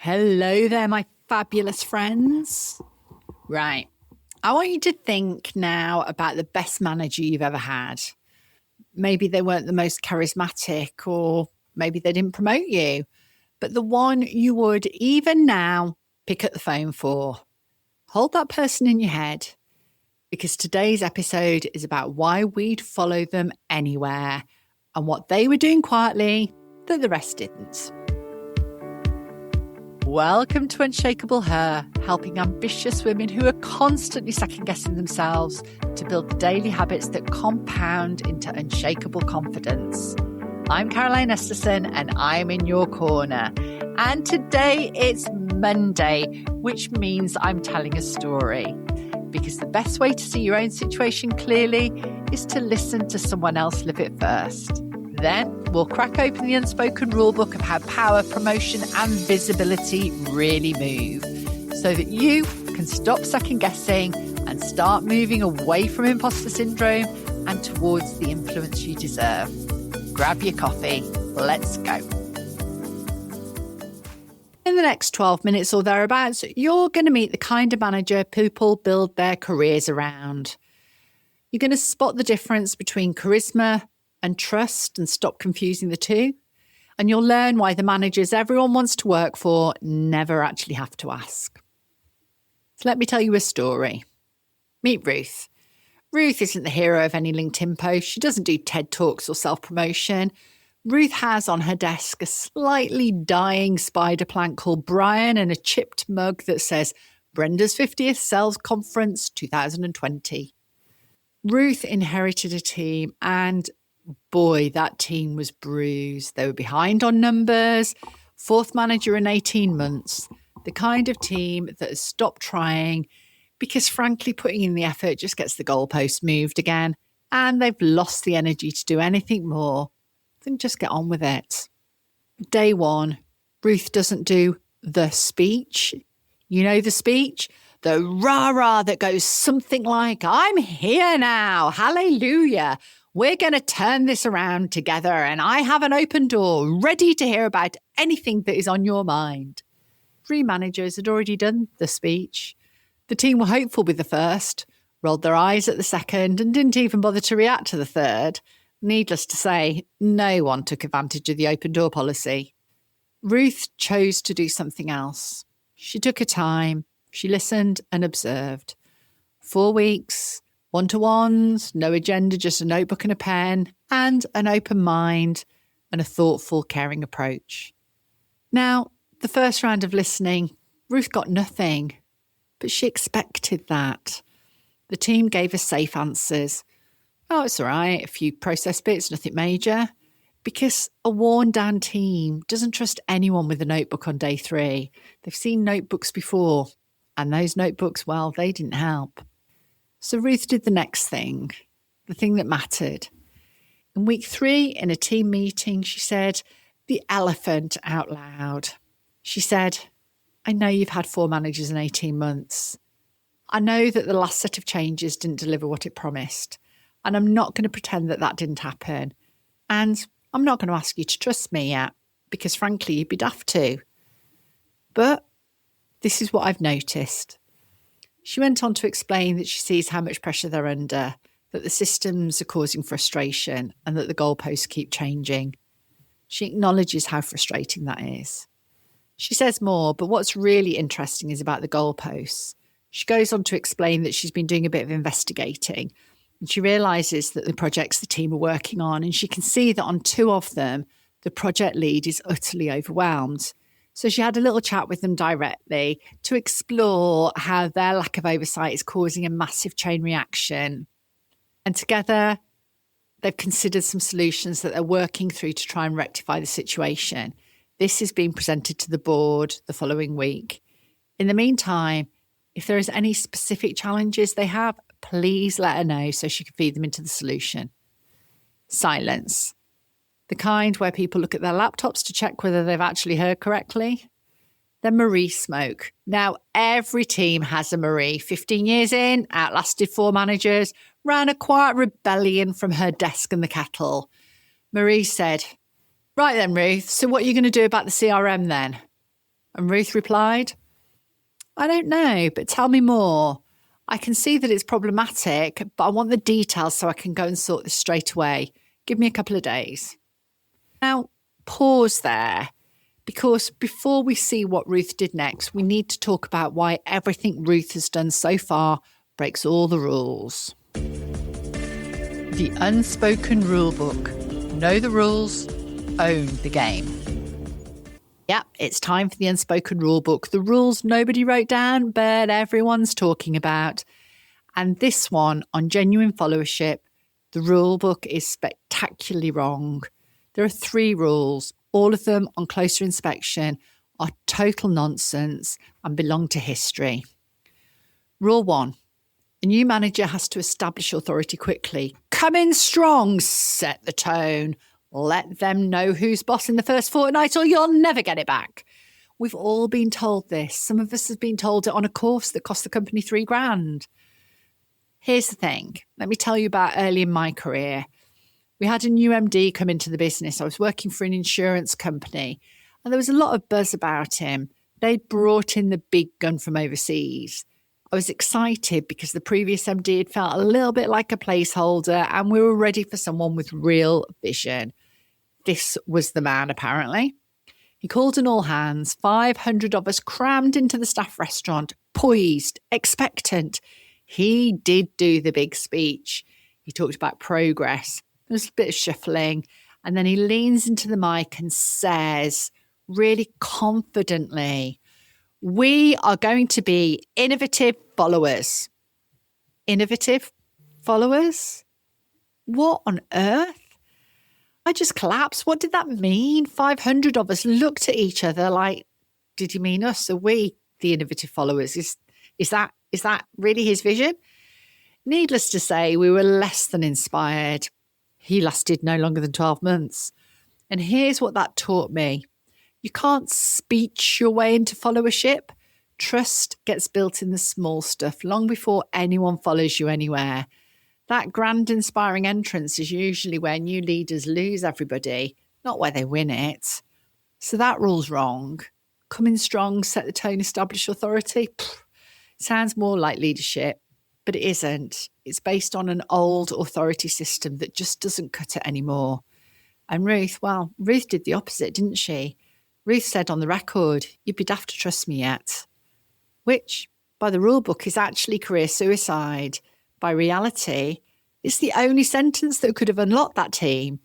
Hello there, my fabulous friends. Right. I want you to think now about the best manager you've ever had. Maybe they weren't the most charismatic, or maybe they didn't promote you, but the one you would even now pick up the phone for. Hold that person in your head, because today's episode is about why we'd follow them anywhere and what they were doing quietly that the rest didn't. Welcome to Unshakable Her, helping ambitious women who are constantly second-guessing themselves to build the daily habits that compound into unshakable confidence. I'm Caroline Esterson and I'm in your corner. And today it's Monday, which means I'm telling a story. Because the best way to see your own situation clearly is to listen to someone else live it first. Then we'll crack open the unspoken rulebook of how power, promotion and visibility really move so that you can stop second guessing and start moving away from imposter syndrome and towards the influence you deserve. Grab your coffee. Let's go. In the next 12 minutes or thereabouts, you're going to meet the kind of manager people build their careers around. You're going to spot the difference between charisma and trust and stop confusing the two. And you'll learn why the managers everyone wants to work for never actually have to ask. So let me tell you a story. Meet Ruth. Ruth isn't the hero of any LinkedIn post. She doesn't do TED Talks or self-promotion. Ruth has on her desk a slightly dying spider plant called Brian and a chipped mug that says Brenda's 50th Sales Conference 2020. Ruth inherited a team and boy, that team was bruised. They were behind on numbers, fourth manager in 18 months, the kind of team that has stopped trying because frankly putting in the effort just gets the goalpost moved again and they've lost the energy to do anything more than just get on with it. Day one, Ruth doesn't do the speech. You know the speech? The rah-rah that goes something like, I'm here now, hallelujah. We're going to turn this around together and I have an open door ready to hear about anything that is on your mind. 3 managers had already done the speech. The team were hopeful with the first, rolled their eyes at the second and didn't even bother to react to the third. Needless to say, no one took advantage of the open door policy. Ruth chose to do something else. She took her time. She listened and observed. 4 weeks, one-to-ones, no agenda, just a notebook and a pen, and an open mind and a thoughtful, caring approach. Now, the first round of listening, Ruth got nothing, but she expected that. The team gave her safe answers. Oh, it's all right, a few process bits, nothing major. Because a worn-down team doesn't trust anyone with a notebook on day 3. They've seen notebooks before, and those notebooks, well, they didn't help. So Ruth did the next thing, the thing that mattered. In week 3, in a team meeting, she said the elephant out loud. She said, I know you've had 4 managers in 18 months. I know that the last set of changes didn't deliver what it promised. And I'm not going to pretend that that didn't happen. And I'm not going to ask you to trust me yet, because frankly, you'd be daft to. But this is what I've noticed. She went on to explain that she sees how much pressure they're under, that the systems are causing frustration and that the goalposts keep changing. She acknowledges how frustrating that is. She says more, but what's really interesting is about the goalposts. She goes on to explain that she's been doing a bit of investigating and she realises that the projects the team are working on, and she can see that on 2 of them, the project lead is utterly overwhelmed. So she had a little chat with them directly to explore how their lack of oversight is causing a massive chain reaction. And together, they've considered some solutions that they're working through to try and rectify the situation. This is being presented to the board the following week. In the meantime, if there is any specific challenges they have, please let her know so she can feed them into the solution. Silence. The kind where people look at their laptops to check whether they've actually heard correctly. Then Marie smoke. Now, every team has a Marie. 15 years in, outlasted 4 managers, ran a quiet rebellion from her desk and the kettle. Marie said, right then, Ruth, so what are you going to do about the CRM then? And Ruth replied, I don't know, but tell me more. I can see that it's problematic, but I want the details so I can go and sort this straight away. Give me a couple of days. Now, pause there, because before we see what Ruth did next, we need to talk about why everything Ruth has done so far breaks all the rules. The unspoken rulebook. Know the rules, own the game. Yep, it's time for the unspoken rulebook. The rules nobody wrote down, but everyone's talking about. And this one on genuine followership, the rulebook is spectacularly wrong. There are 3 rules. All of them on closer inspection are total nonsense and belong to history. Rule 1. A new manager has to establish authority quickly. Come in strong, set the tone. Let them know who's boss in the first fortnight or you'll never get it back. We've all been told this. Some of us have been told it on a course that cost the company $3,000. Here's the thing. Let me tell you about early in my career. We had a new MD come into the business. I was working for an insurance company and there was a lot of buzz about him. They'd brought in the big gun from overseas. I was excited because the previous MD had felt a little bit like a placeholder and we were ready for someone with real vision. This was the man, apparently. He called an all hands, 500 of us crammed into the staff restaurant, poised, expectant. He did do the big speech. He talked about progress. There was a bit of shuffling. And then he leans into the mic and says, really confidently, we are going to be innovative followers. Innovative followers? What on earth? I just collapsed. What did that mean? 500 of us looked at each other like, did he mean us? Are we the innovative followers? Is that really his vision? Needless to say, we were less than inspired. He lasted no longer than 12 months. And here's what that taught me. You can't speech your way into followership. Trust gets built in the small stuff long before anyone follows you anywhere. That grand inspiring entrance is usually where new leaders lose everybody, not where they win it. So that rule's wrong. Come in strong, set the tone, establish authority. Sounds more like leadership, but it isn't. It's based on an old authority system that just doesn't cut it anymore. And Ruth did the opposite, didn't she? Ruth said on the record, you'd be daft to trust me yet. Which, by the rule book, is actually career suicide. By reality, it's the only sentence that could have unlocked that team,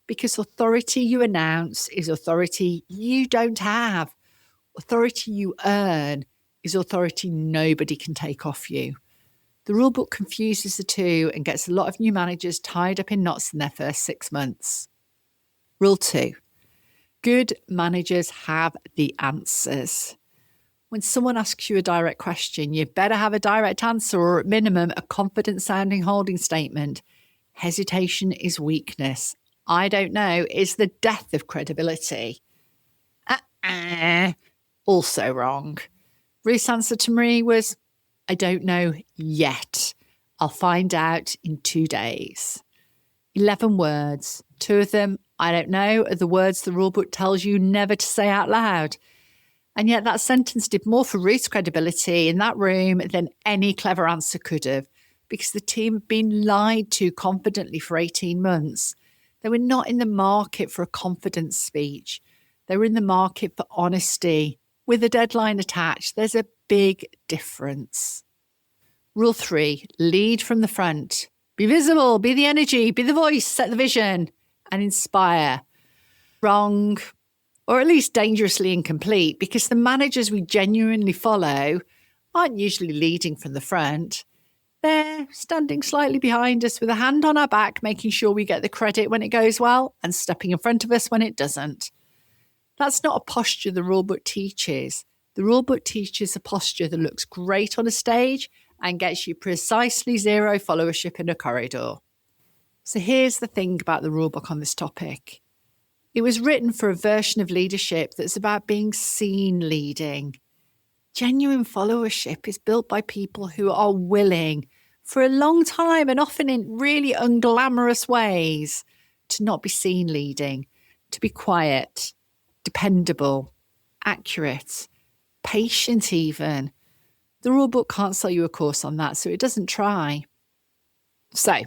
because authority you announce is authority you don't have. Authority you earn is authority nobody can take off you. The rulebook confuses the two and gets a lot of new managers tied up in knots in their first 6 months. Rule 2. Good managers have the answers. When someone asks you a direct question, you better have a direct answer or at minimum a confident-sounding holding statement. Hesitation is weakness. I don't know is the death of credibility. Also wrong. Ruth's answer to Marie was, I don't know yet. I'll find out in 2 days. 11 words. 2 of them, I don't know, are the words the rulebook tells you never to say out loud. And yet that sentence did more for Ruth's credibility in that room than any clever answer could have, because the team had been lied to confidently for 18 months. They were not in the market for a confidence speech. They were in the market for honesty with a deadline attached. There's a big difference. Rule 3, lead from the front. Be visible, be the energy, be the voice, set the vision, and inspire. Wrong. Or at least dangerously incomplete, because the managers we genuinely follow aren't usually leading from the front. They're standing slightly behind us with a hand on our back, making sure we get the credit when it goes well and stepping in front of us when it doesn't. That's not a posture the rulebook teaches. The rulebook teaches a posture that looks great on a stage and gets you precisely 0 followership in a corridor. So here's the thing about the rulebook on this topic. It was written for a version of leadership that's about being seen leading. Genuine followership is built by people who are willing, for a long time and often in really unglamorous ways, to not be seen leading, to be quiet, dependable, accurate, patient even. The rulebook can't sell you a course on that, so it doesn't try. So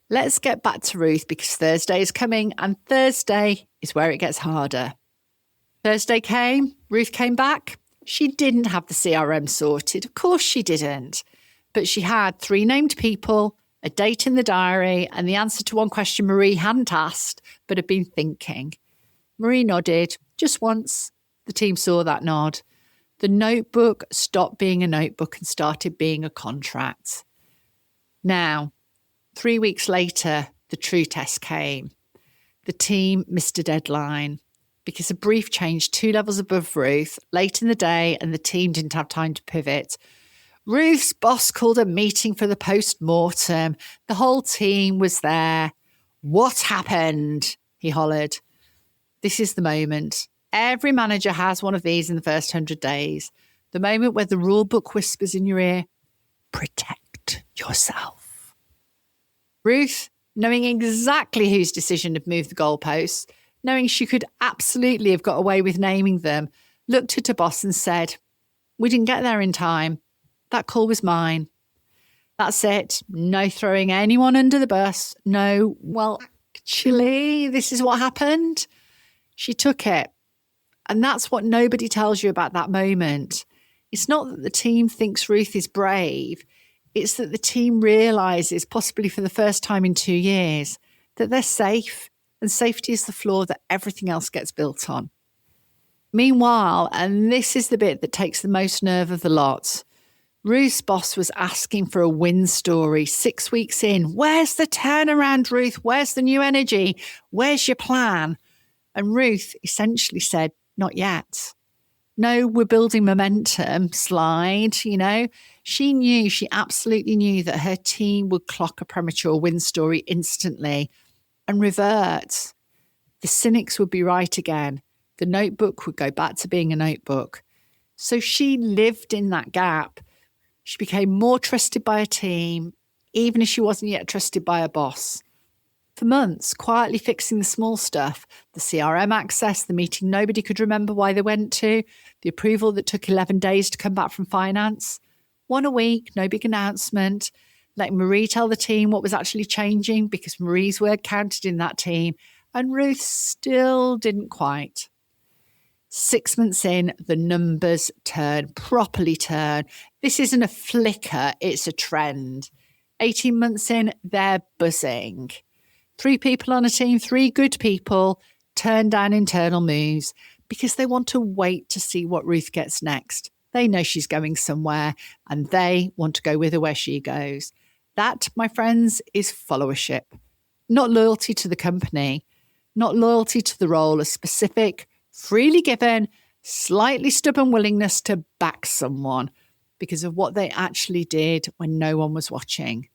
let's get back to Ruth, because Thursday is coming, and Thursday is where it gets harder. Thursday came, Ruth came back. She didn't have the CRM sorted. Of course she didn't. But she had 3 named people, a date in the diary, and the answer to one question Marie hadn't asked but had been thinking. Marie nodded just once. The team saw that nod. The notebook stopped being a notebook and started being a contract. Now, 3 weeks later, the true test came. The team missed a deadline because a brief change 2 levels above Ruth late in the day, and the team didn't have time to pivot. Ruth's boss called a meeting for the post-mortem. The whole team was there. "What happened?" he hollered. This is the moment. Every manager has one of these in the first 100 days. The moment where the rule book whispers in your ear, "Protect yourself." Ruth, knowing exactly whose decision had moved the goalposts, knowing she could absolutely have got away with naming them, looked at her boss and said, "We didn't get there in time. That call was mine. That's it. No throwing anyone under the bus. No, well, actually, this is what happened." She took it. And that's what nobody tells you about that moment. It's not that the team thinks Ruth is brave. It's that the team realises, possibly for the first time in 2 years, that they're safe, and safety is the floor that everything else gets built on. Meanwhile, and this is the bit that takes the most nerve of the lot, Ruth's boss was asking for a win story 6 weeks in. "Where's the turnaround, Ruth? Where's the new energy? Where's your plan?" And Ruth essentially said, "Not yet. No, we're building momentum, slide, She absolutely knew that her team would clock a premature win story instantly and revert. The cynics would be right again. The notebook would go back to being a notebook. So she lived in that gap. She became more trusted by a team, even if she wasn't yet trusted by a boss. For months, quietly fixing the small stuff, the CRM access, the meeting nobody could remember why they went to, the approval that took 11 days to come back from finance. 1 a week, no big announcement, letting Marie tell the team what was actually changing because Marie's word counted in that team, and Ruth still didn't quite. 6 months in, the numbers properly turn. This isn't a flicker, it's a trend. 18 months in, they're buzzing. 3 people on a team, 3 good people, turn down internal moves because they want to wait to see what Ruth gets next. They know she's going somewhere and they want to go with her where she goes. That, my friends, is followership. Not loyalty to the company, not loyalty to the role, a specific, freely given, slightly stubborn willingness to back someone because of what they actually did when no one was watching.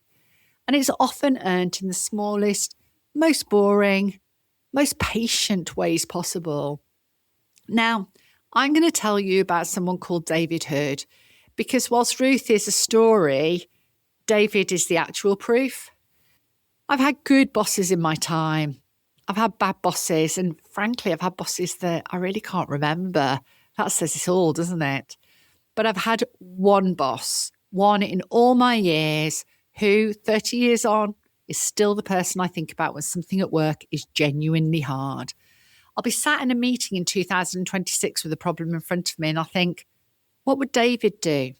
And it's often earned in the smallest, most boring, most patient ways possible. Now, I'm going to tell you about someone called David Hood, because whilst Ruth is a story, David is the actual proof. I've had good bosses in my time. I've had bad bosses, and frankly, I've had bosses that I really can't remember. That says it all, doesn't it? But I've had one boss, one in all my years, who 30 years on is still the person I think about when something at work is genuinely hard. I'll be sat in a meeting in 2026 with a problem in front of me and I think, what would David do?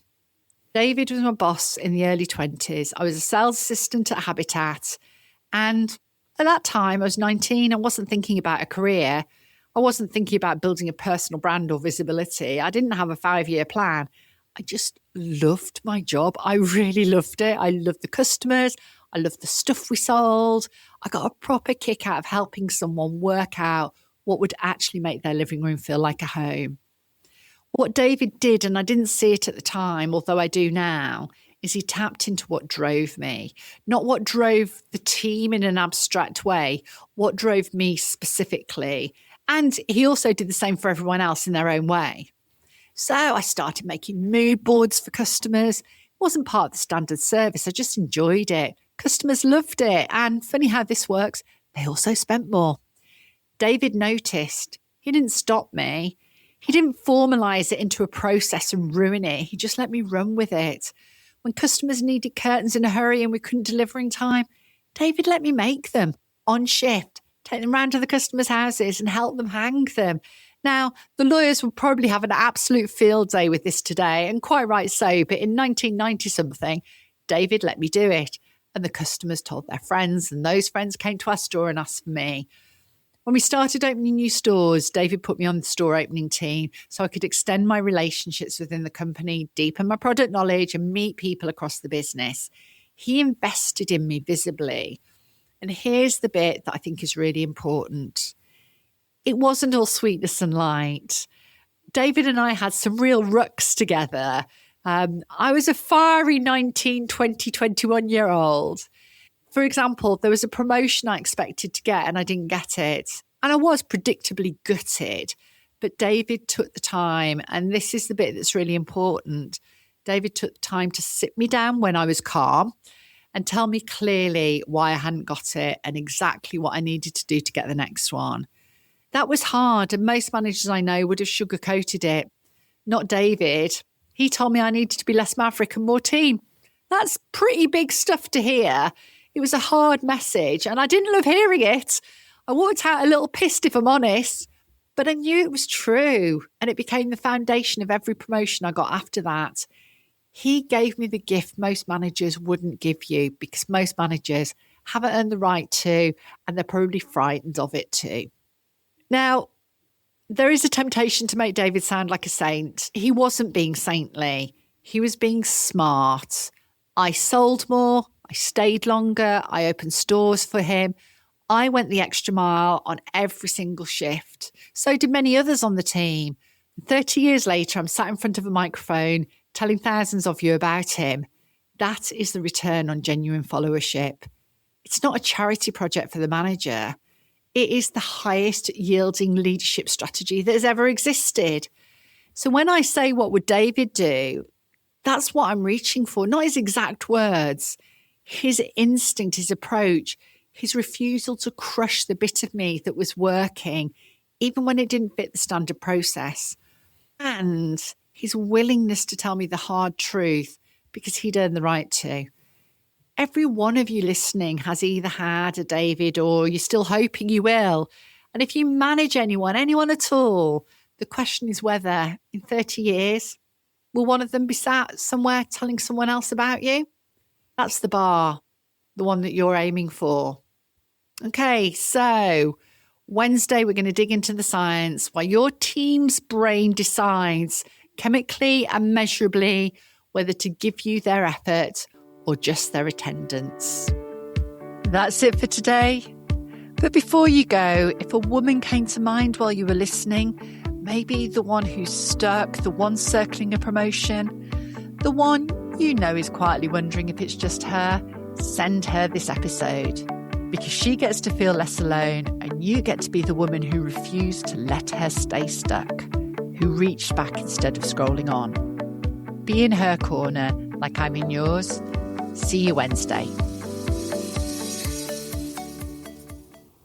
David was my boss in the early 20s. I was a sales assistant at Habitat, and at that time I was 19. I wasn't thinking about a career. I wasn't thinking about building a personal brand or visibility. I didn't have a 5-year plan. I just loved my job. I really loved it. I loved the customers. I loved the stuff we sold. I got a proper kick out of helping someone work out what would actually make their living room feel like a home. What David did, and I didn't see it at the time, although I do now, is he tapped into what drove me. Not what drove the team in an abstract way, what drove me specifically. And he also did the same for everyone else in their own way. So I started making mood boards for customers. It wasn't part of the standard service. I just enjoyed it. Customers loved it. And funny how this works, they also spent more. David noticed. He didn't stop me. He didn't formalize it into a process and ruin it. He just let me run with it. When customers needed curtains in a hurry and we couldn't deliver in time, David let me make them on shift, take them round to the customers' houses and help them hang them. Now, the lawyers would probably have an absolute field day with this today, and quite right so, but in 1990-something, David let me do it. And the customers told their friends, and those friends came to our store and asked for me. When we started opening new stores, David put me on the store opening team so I could extend my relationships within the company, deepen my product knowledge, and meet people across the business. He invested in me visibly. And here's the bit that I think is really important. It wasn't all sweetness and light. David and I had some real rucks together. I was a fiery 19, 20, 21-year-old. For example, there was a promotion I expected to get and I didn't get it. And I was predictably gutted. But David took the time, and this is the bit that's really important. David took the time to sit me down when I was calm and tell me clearly why I hadn't got it and exactly what I needed to do to get the next one. That was hard, and most managers I know would have sugarcoated it. Not David. He told me I needed to be less maverick and more team. That's pretty big stuff to hear. It was a hard message, and I didn't love hearing it. I walked out a little pissed, if I'm honest, but I knew it was true, and it became the foundation of every promotion I got after that. He gave me the gift most managers wouldn't give you, because most managers haven't earned the right to, and they're probably frightened of it too. Now, there is a temptation to make David sound like a saint. He wasn't being saintly. He was being smart. I sold more. I stayed longer. I opened stores for him. I went the extra mile on every single shift. So did many others on the team. 30 years later, I'm sat in front of a microphone telling thousands of you about him. That is the return on genuine followership. It's not a charity project for the manager. It is the highest yielding leadership strategy that has ever existed. So when I say, what would David do? That's what I'm reaching for, not his exact words. His instinct, his approach, his refusal to crush the bit of me that was working, even when it didn't fit the standard process. And his willingness to tell me the hard truth because he'd earned the right to. Every one of you listening has either had a David or you're still hoping you will. And if you manage anyone at all, the question is whether in 30 years, will one of them be sat somewhere telling someone else about you? That's the bar, the one that you're aiming for. Okay, so Wednesday, we're going to dig into the science while your team's brain decides chemically and measurably whether to give you their effort or just their attendance. That's it for today. But before you go, if a woman came to mind while you were listening, maybe the one who's stuck, the one circling a promotion, the one you know is quietly wondering if it's just her, send her this episode. Because she gets to feel less alone and you get to be the woman who refused to let her stay stuck, who reached back instead of scrolling on. Be in her corner like I'm in yours. See you Wednesday.